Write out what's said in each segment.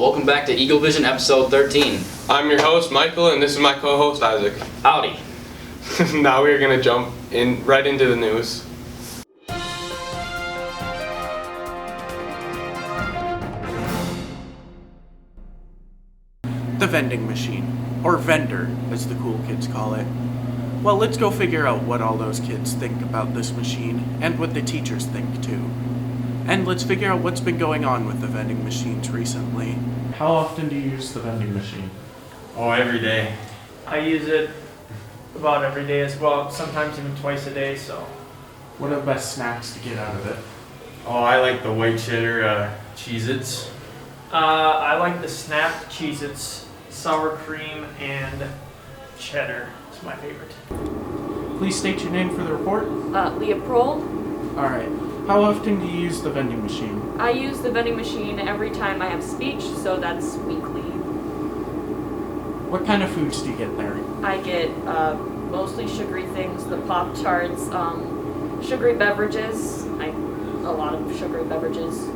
Hello, welcome back to Eagle Vision episode 13. I'm your host, Michael, and this is my co-host, Isaac. Howdy. Now we're going to jump right into the news. The vending machine, or vendor, as the cool kids call it. Well, let's go figure out what all those kids think about this machine, and what the teachers think too. And let's figure out what's been going on with the vending machines recently. How often do you use the vending machine? Oh, every day. I use it about every day as well, sometimes even twice a day, so. What are the best snacks to get out of it? Oh, I like the white cheddar Cheez-Its. I like the snapped Cheez-Its, sour cream, and cheddar. It's my favorite. Please state your name for the report. Leopold. Alright. How often do you use the vending machine? I use the vending machine every time I have speech, so that's weekly. What kind of foods do you get there? I get mostly sugary things, the Pop-Tarts, sugary beverages. A lot of sugary beverages.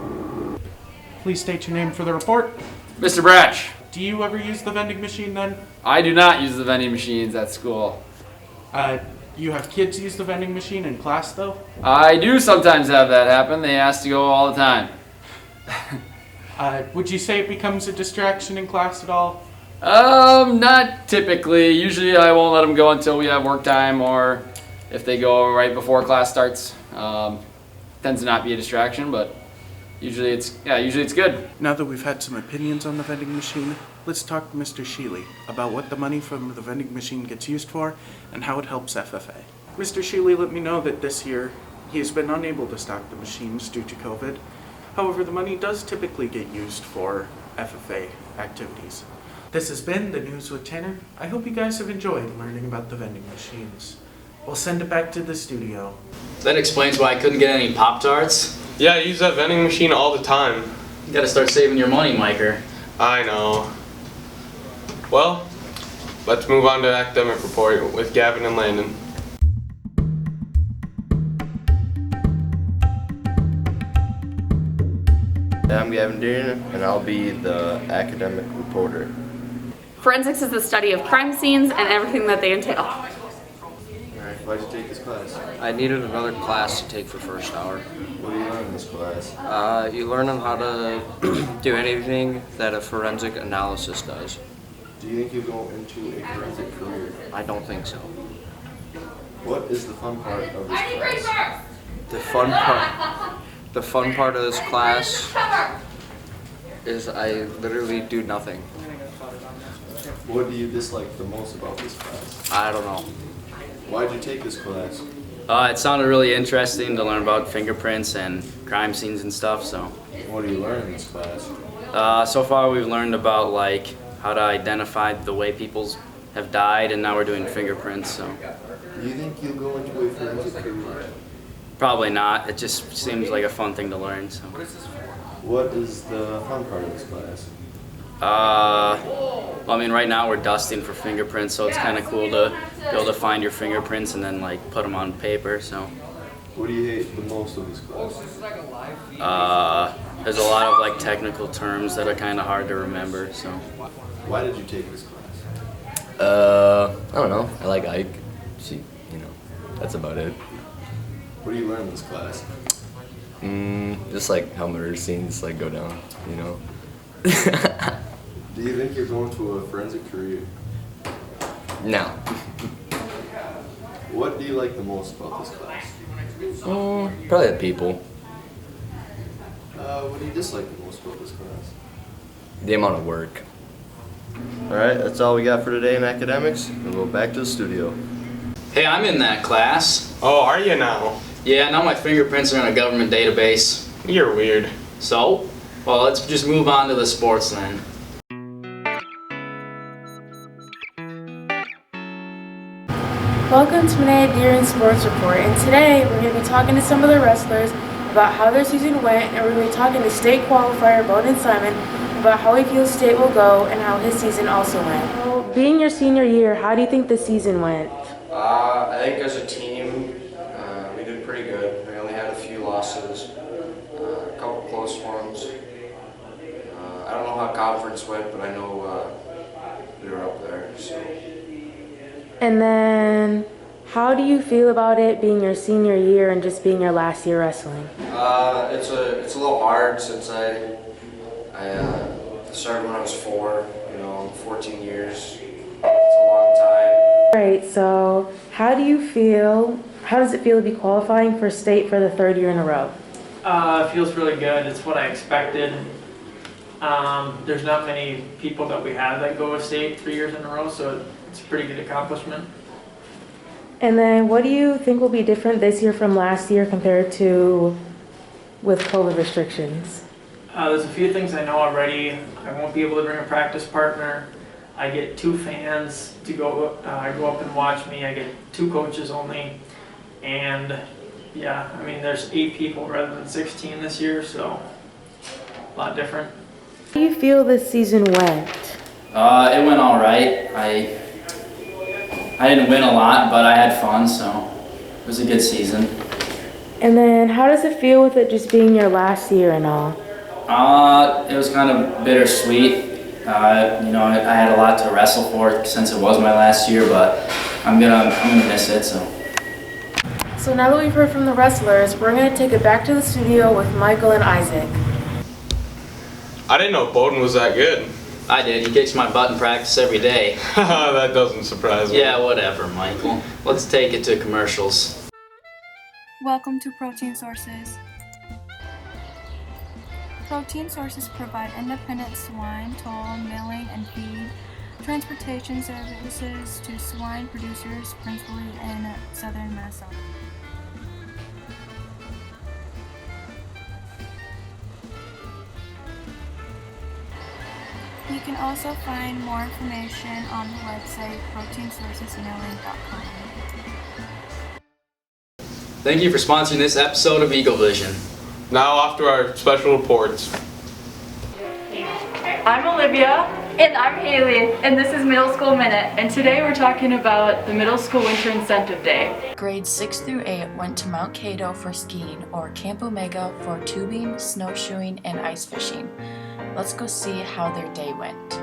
Please state your name for the report. Mr. Bratch. Do you ever use the vending machine then? I do not use the vending machines at school. You have kids use the vending machine in class though? I do sometimes have that happen. They ask to go all the time. Would you say it becomes a distraction in class at all? Not typically. Usually I won't let them go until we have work time, or if they go right before class starts. Tends to not be a distraction, but usually it's good. Now that we've had some opinions on the vending machine, let's talk to Mr. Sheely about what the money from the vending machine gets used for and how it helps FFA. Mr. Sheely let me know that this year he has been unable to stock the machines due to COVID. However, the money does typically get used for FFA activities. This has been the News with Tanner. I hope you guys have enjoyed learning about the vending machines. We'll send it back to the studio. That explains why I couldn't get any Pop-Tarts. Yeah, I use that vending machine all the time. You gotta start saving your money, Miker. I know. Well, let's move on to Academic Report with Gavin and Landon. I'm Gavin Dean, and I'll be the academic reporter. Forensics is the study of crime scenes and everything that they entail. Alright, why'd you take this class? I needed another class to take for first hour. What do you learn in this class? You learn on how to do anything that a forensic analysis does. Do you think you'll go into a forensic career? I don't think so. What is the fun part of this class? The fun part of this class is I literally do nothing. What do you dislike the most about this class? I don't know. Why'd you take this class? It sounded really interesting to learn about fingerprints and crime scenes and stuff, so. What do you learn in this class? So far we've learned about how to identify the way people have died, and now we're doing fingerprints, so. Do you think you'll go into a forensic career? Probably not. It just seems like a fun thing to learn, so. What is the fun part of this class? Well, I mean, right now we're dusting for fingerprints, so it's kind of cool to be able to find your fingerprints and then put them on paper, so. What do you hate the most of this class? There's a lot of technical terms that are kind of hard to remember, so. Why did you take this class? I don't know. I like Ike. That's about it. What do you learn in this class? Just how murder scenes go down, Do you think you're going to a forensic career? No. What do you like the most about this class? Probably the people. What do you dislike the most about this class? The amount of work. Alright, that's all we got for today in academics. We'll go back to the studio. Hey, I'm in that class. Oh, are you now? Yeah, now my fingerprints are in a government database. You're weird. So? Well, let's just move on to the sports then. Welcome to Renee Deerin Sports Report, and today we're going to be talking to some of the wrestlers about how their season went, and we're going to be talking to state qualifier Bowden Simon about how he feels state will go and how his season also went. So, being your senior year, how do you think the season went? I think as a team, we did pretty good. We only had a few losses, a couple close ones. I don't know how conference went, but I know we were up there. So. And then, how do you feel about it being your senior year and just being your last year wrestling? It's a little hard since I started when I was 4. 14 years. It's a long time. Right. So, how does it feel to be qualifying for state for the 3rd year in a row? It feels really good. It's what I expected. There's not many people that we have that go to state 3 years in a row, so it's a pretty good accomplishment. And then, what do you think will be different this year from last year compared to with COVID restrictions? There's a few things I know already. I won't be able to bring a practice partner. I get 2 fans to go up and watch me. I get 2 coaches only. And yeah, I mean, there's 8 people rather than 16 this year, so a lot different. How do you feel this season went? It went all right. I didn't win a lot, but I had fun, so it was a good season. And then, how does it feel with it just being your last year and all? It was kind of bittersweet. I had a lot to wrestle for since it was my last year, but I'm gonna miss it. So now that we've heard from the wrestlers, we're gonna take it back to the studio with Michael and Isaac. I didn't know Bowden was that good. I did. He kicks my butt in practice every day. That doesn't surprise me. Yeah, whatever, Michael. Let's take it to commercials. Welcome to Protein Sources. Protein Sources provide independent swine, toll, milling, and feed transportation services to swine producers, principally in southern Minnesota. You can also find more information on the website proteinsourcesmilling.com. Thank you for sponsoring this episode of Eagle Vision. Now off to our special reports. I'm Olivia. And I'm Haley, and this is Middle School Minute. And today we're talking about the Middle School Winter Incentive Day. Grades 6 through 8 went to Mount Cato for skiing, or Camp Omega for tubing, snowshoeing, and ice fishing. Let's go see how their day went.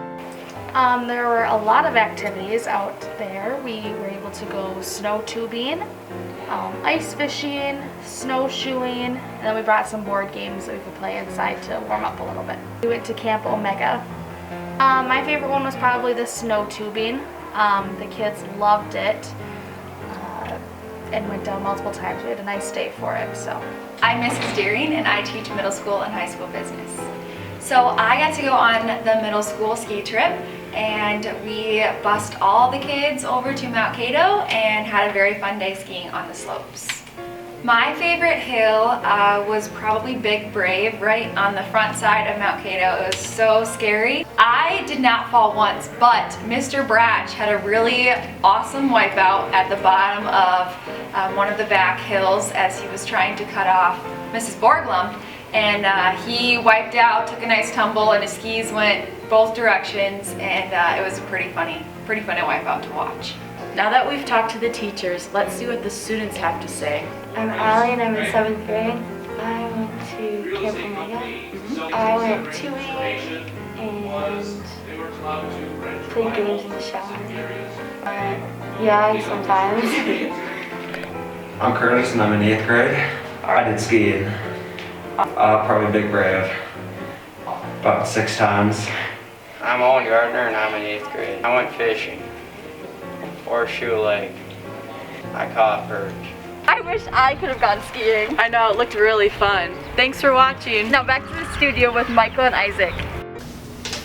There were a lot of activities out there. We were able to go snow tubing, ice fishing, snowshoeing, and then we brought some board games that we could play inside to warm up a little bit. We went to Camp Omega. My favorite one was probably the snow tubing. The kids loved it and went down multiple times. We had a nice day for it. So, I'm Mrs. Deering and I teach middle school and high school business. So I got to go on the middle school ski trip, and we bussed all the kids over to Mount Cato and had a very fun day skiing on the slopes. My favorite hill was probably Big Brave, right on the front side of Mount Cato. It was so scary. I did not fall once, but Mr. Bratch had a really awesome wipeout at the bottom of one of the back hills as he was trying to cut off Mrs. Borglum. And he wiped out, took a nice tumble, and his skis went both directions, and it was a pretty funny wipeout to watch. Now that we've talked to the teachers, let's see what the students have to say. I'm Allie and I'm in 7th grade. I went to Camp Omega. I went tubing and played games in the shower. Yeah, sometimes. I'm Curtis and I'm in 8th grade. I did skiing. Probably Big Brave. About 6 times. I'm Owen Gardner and I'm in 8th grade. I went fishing. Horseshoe Lake. I caught perch. I wish I could have gone skiing. I know, it looked really fun. Thanks for watching. Now back to the studio with Michael and Isaac.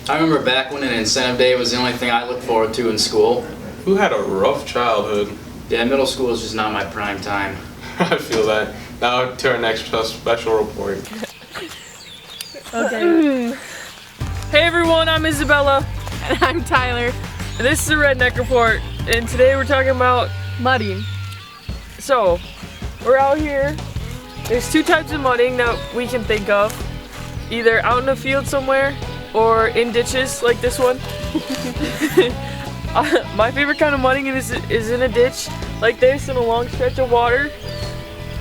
I remember back when an incentive day was the only thing I looked forward to in school. Who had a rough childhood? Yeah, middle school is just not my prime time. I feel that. Now to our next special report. Okay. Hey everyone, I'm Isabella. And I'm Tyler. And this is the Redneck Report. And today we're talking about mudding. So, we're out here. There's 2 types of mudding that we can think of. Either out in a field somewhere or in ditches like this one. My favorite kind of mudding is in a ditch like this in a long stretch of water.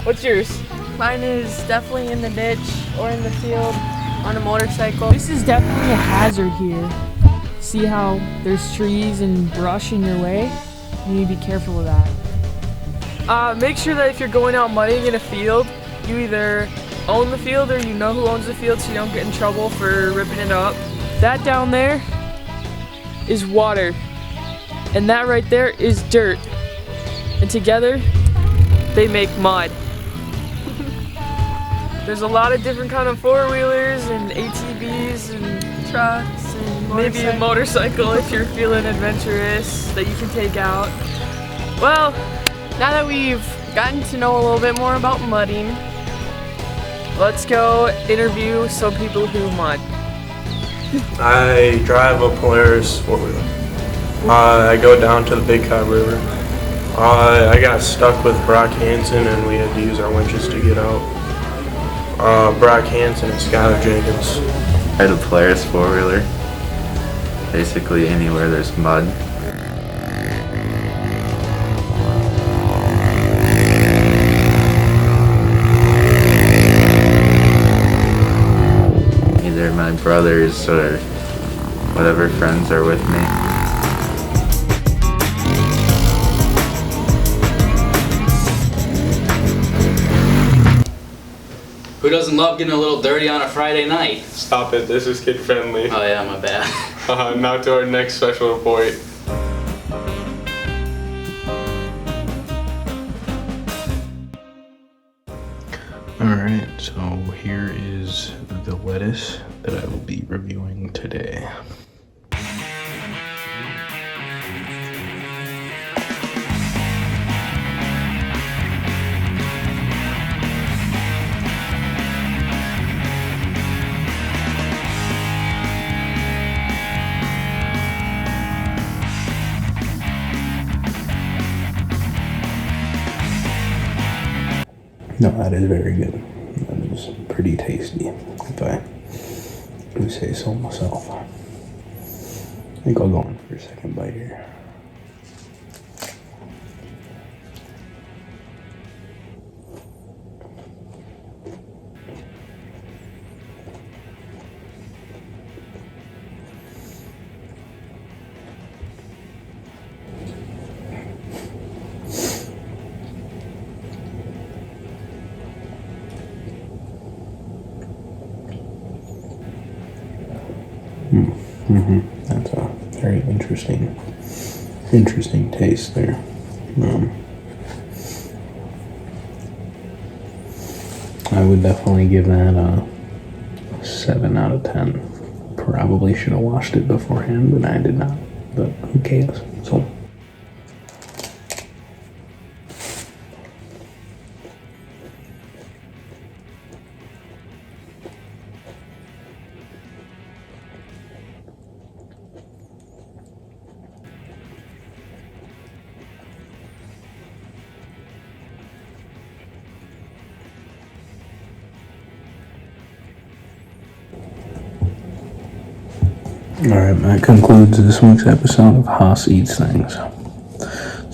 What's yours? Mine is definitely in the ditch or in the field. on a motorcycle. This is definitely a hazard here. See how there's trees and brush in your way? You need to be careful of that. Make sure that if you're going out mudding in a field, you either own the field or you know who owns the field so you don't get in trouble for ripping it up. That down there is water, and that right there is dirt. And together, they make mud. There's a lot of different kind of four-wheelers and ATVs and trucks and maybe a motorcycle if you're feeling adventurous that you can take out. Well, now that we've gotten to know a little bit more about mudding, let's go interview some people who mud. I drive a Polaris four-wheeler. I go down to the Big Cod River. I got stuck with Brock Hansen and we had to use our winches to get out. Brock Hansen and Skylar Jenkins. I had a Polaris four-wheeler. Basically anywhere there's mud. Either my brothers or whatever friends are with me. Who doesn't love getting a little dirty on a Friday night? Stop it, this is kid friendly. Oh yeah, my bad. Now to our next special report. Alright, so here is the lettuce that I will be reviewing today. No, that is very good. That is pretty tasty, if I do say so myself. I think I'll go in for a second bite here. That's a very interesting taste there. I would definitely give that a 7 out of 10. Probably should have washed it beforehand, but I did not. But who cares? So. Alright, that concludes this week's episode of Haas Eats Things.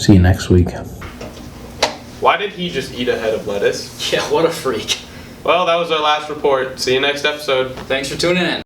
See you next week. Why did he just eat a head of lettuce? Yeah, what a freak. Well, that was our last report. See you next episode. Thanks for tuning in.